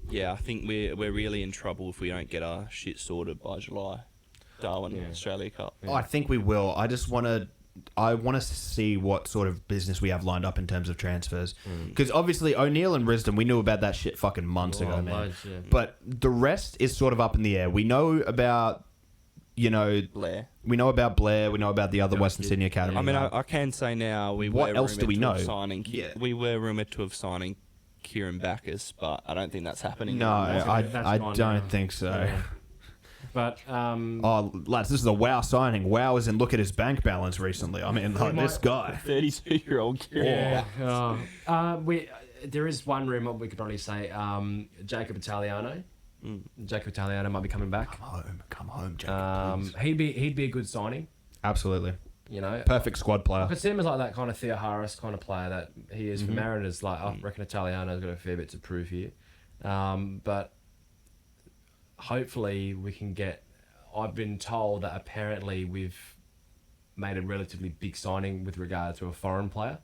yeah, I think we're really in trouble if we don't get our shit sorted by July. Darwin Australia Cup. Oh, I think we will. I want to see what sort of business we have lined up in terms of transfers. Because obviously O'Neill and Risdon, we knew about that shit fucking months ago, man. Loads, yeah. But the rest is sort of up in the air. We know about, Blair. We know about Blair. We know about the other Western Sydney Academy. I mean, I can say now What else do we know? We were rumoured to have signing Kieran Backus, but I don't think that's happening. No, I gone don't now. think so. Yeah. But Oh, lads, this is a wow signing. Wow as in look at his bank balance recently. I mean, like, this guy. 32-year-old Kieran Backus. There is one rumour we could probably say. Jacob Italiano. Jacob Italiano might be coming back. Come home, Jacob. He'd be a good signing. Absolutely. You know, Perfect squad player. I could see him as like that kind of Theo Harris kind of player that he is for Mariners. Like, I reckon Italiano's got a fair bit to prove here. But hopefully we can get... I've been told that apparently we've made a relatively big signing with regard to a foreign player.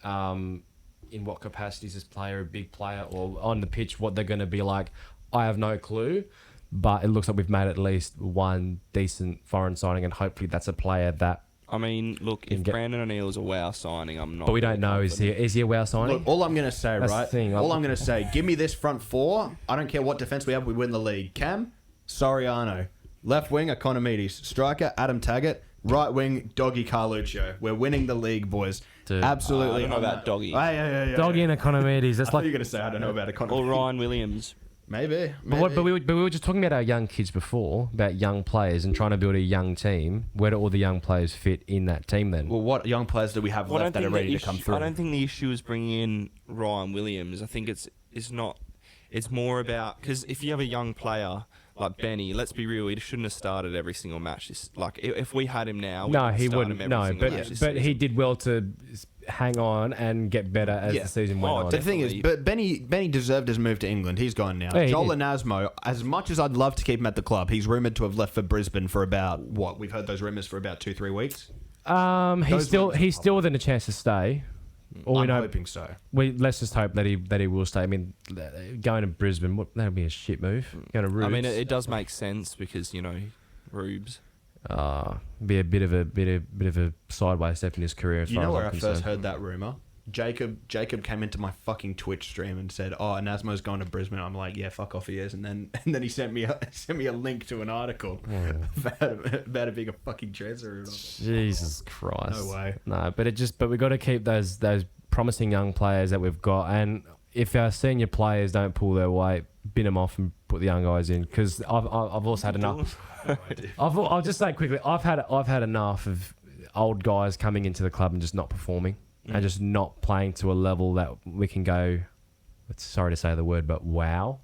In what capacity is this player a big player, or on the pitch what they're going to be like, I have no clue. But it looks like we've made at least one decent foreign signing, and hopefully that's a player that... I mean, look, if Brandon O'Neill's a wow signing, I'm not... But we don't know. Is he a wow signing? Look, all I'm going to say, That's right? the thing. All I'm going to say, give me this front four. I don't care what defense we have. We win the league. Cam, Soriano. Left wing, Economides. Striker, Adam Taggart. Right wing, Doggy Carluccio. We're winning the league, boys. Dude. Absolutely. I don't know about Doggy. Yeah. Doggy and Economides. That's I thought like... you were going to say I don't know about Economides. Or Ryan Williams. Maybe. But we were just talking about our young kids before, about young players and trying to build a young team. Where do all the young players fit in that team then? Well, what young players do we have left that are ready to come through? I don't think the issue is bringing in Ryan Williams. I think it's not. It's more about... Because if you have a young player like Benny, let's be real, he shouldn't have started every single match. If we had him now... No, he wouldn't. No, but he did well to hang on and get better as the season went on. The thing is, but Benny deserved his move to England. He's gone now. Yeah, Joel Anasmo, as much as I'd love to keep him at the club, he's rumoured to have left for Brisbane for about, what, we've heard those rumours for about 2-3 weeks? He's still within a chance to stay. I'm hoping so. Let's just hope that he will stay. I mean, going to Brisbane, that'll be a shit move. Going to Rubes. I mean, it does make sense because, Rubes. Be a bit of a sideways step in his career. As You far know as where I'm I concerned. first heard that rumor? Jacob came into my fucking Twitch stream and said, "Oh, Nasmo's going to Brisbane." I'm like, "Yeah, fuck off, he is." And then he sent me a link to an article about it being a fucking transfer. And I was like, Jesus Christ! No way. No, but we got to keep those promising young players that we've got, and if our senior players don't pull their weight, bin them off and put the young guys in. Because I've also had enough. I'll just say quickly, I've had enough of old guys coming into the club and just not performing. And just not playing to a level that we can go. Sorry to say the word, but wow!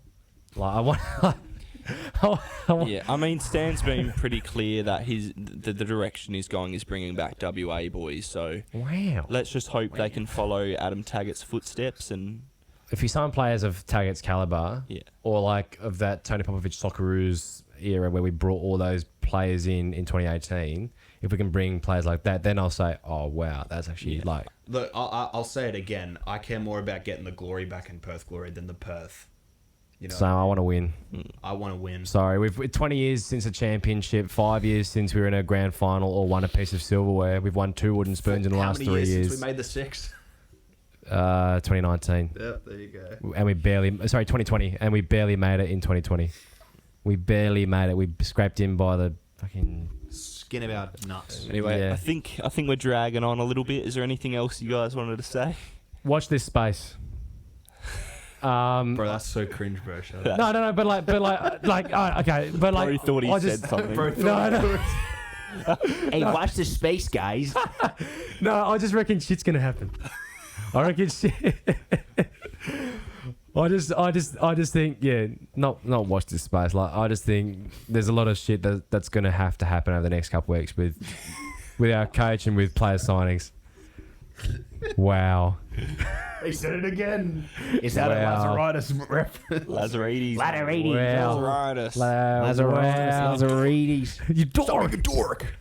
Like I want. Yeah, I mean, Stan's been pretty clear that the direction he's going is bringing back WA boys. So Wow! let's just hope they can follow Adam Taggart's footsteps. And If you sign players of Taggart's caliber, yeah, or like of that Tony Popovich Socceroos era where we brought all those players in 2018, if we can bring players like that, then I'll say, oh wow, that's actually like. Look, I'll say it again. I care more about getting the glory back in Perth Glory than the Perth. You know, So I want to win. I want to win. Sorry, we've 20 years since a championship, 5 years since we were in a grand final or won a piece of silverware. We've won 2 wooden spoons in the last 3 How many years. since we made the 6? 2019. Yep, there you go. And we 2020, and we barely made it in 2020. We barely made it. We scraped in by the fucking. Skin about nuts. anyway, Yeah. I think we're dragging on a little bit. Is there anything else you guys wanted to say? Watch this space. Bro, that's so cringe, bro. Shut up. No, but okay, but like, Bro thought he I said just, something. No. Hey, watch the space, guys. No, I just reckon shit's gonna happen. I reckon shit. I just think, yeah, not watch this space. Like, I just think there's a lot of shit that's gonna have to happen over the next couple of weeks with our coach and with player signings. Wow. He said it again. Is that Wow. a Lazaritis reference? Lazarides. Wow. Lazaritis. Lazaritis. Lazaritis. You dork. Dork.